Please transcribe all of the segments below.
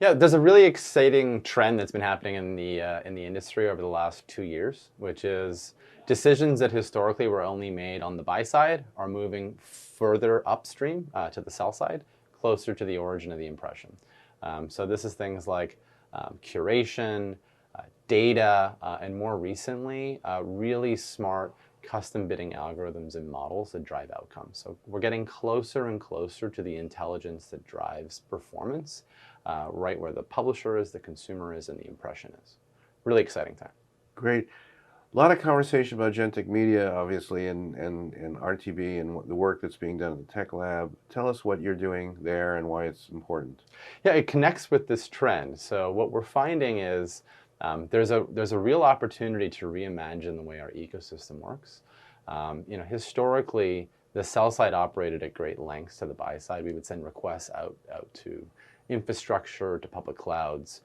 Yeah, there's a really exciting trend that's been happening in the industry over the last 2 years, which is decisions that historically were only made on the buy side are moving further upstream to the sell side, closer to the origin of the impression. So this is things like curation, data, and more recently, really smart custom bidding algorithms and models that drive outcomes. So we're getting closer and closer to the intelligence that drives performance, right where the publisher is, the consumer is, and the impression is. Really exciting time. Great. A lot of conversation about agentic media, obviously, and RTB and the work that's being done at the Tech Lab. Tell us what you're doing there and why it's important. Yeah, it connects with this trend. So what we're finding is there's a real opportunity to reimagine the way our ecosystem works. Historically, the sell side operated at great lengths to the buy side. We would send requests out to infrastructure, to public clouds,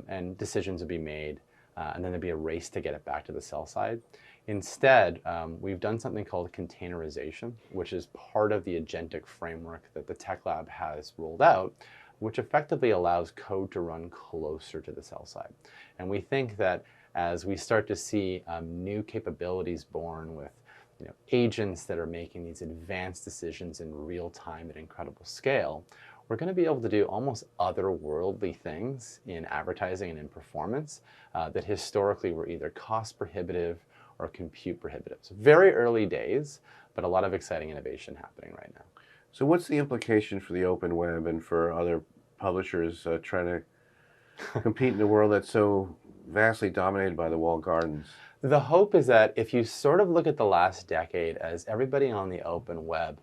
and decisions would be made. And then there'd be a race to get it back to the sell side. Instead, we've done something called containerization, which is part of the agentic framework that the Tech Lab has rolled out, which effectively allows code to run closer to the sell side. And we think that as we start to see new capabilities born with agents that are making these advanced decisions in real time at incredible scale, we're going to be able to do almost otherworldly things in advertising and in performance that historically were either cost prohibitive or compute prohibitive. So very early days, but a lot of exciting innovation happening right now. So what's the implication for the open web and for other publishers trying to compete in a world that's so vastly dominated by the walled gardens? The hope is that if you sort of look at the last decade as everybody on the open web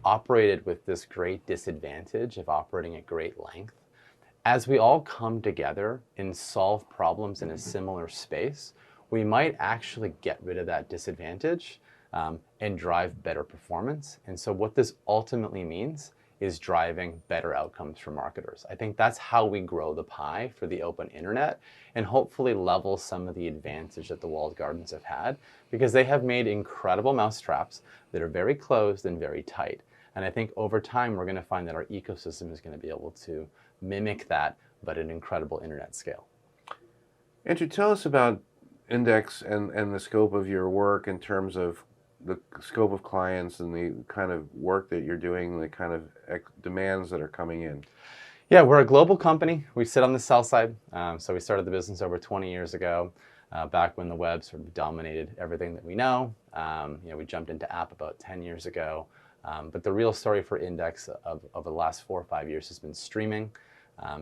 operated with this great disadvantage of operating at great length, as we all come together and solve problems in a similar space, we might actually get rid of that disadvantage and drive better performance. And so what this ultimately means is driving better outcomes for marketers. I think that's how we grow the pie for the open internet and hopefully level some of the advantage that the walled gardens have had, because they have made incredible mousetraps that are very closed and very tight. And I think over time, we're going to find that our ecosystem is going to be able to mimic that, but at an incredible internet scale. Andrew, tell us about Index and the scope of your work in terms of the scope of clients and the kind of work that you're doing, the kind of demands that are coming in. Yeah, we're a global company. We sit on the sell side. So we started the business over 20 years ago, back when the web sort of dominated everything that we know. We jumped into app about 10 years ago. But the real story for Index over the last 4 or 5 years has been streaming.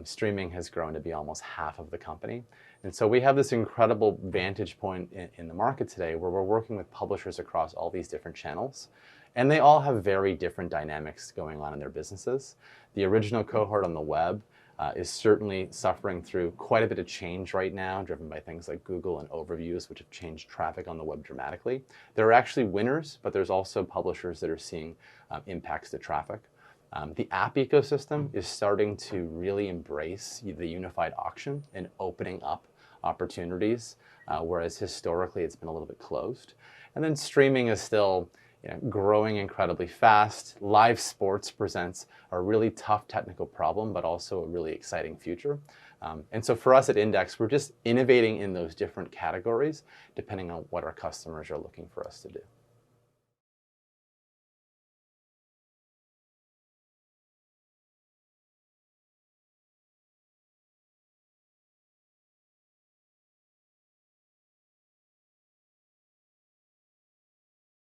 Streaming has grown to be almost half of the company. And so we have this incredible vantage point in the market today where we're working with publishers across all these different channels. And they all have very different dynamics going on in their businesses. The original cohort on the web is certainly suffering through quite a bit of change right now, driven by things like Google and overviews, which have changed traffic on the web dramatically. There are actually winners, but there's also publishers that are seeing impacts to traffic. The app ecosystem is starting to really embrace the unified auction and opening up opportunities, whereas historically it's been a little bit closed. And then streaming is still growing incredibly fast. Live sports presents a really tough technical problem, but also a really exciting future. And so for us at Index, we're just innovating in those different categories, depending on what our customers are looking for us to do.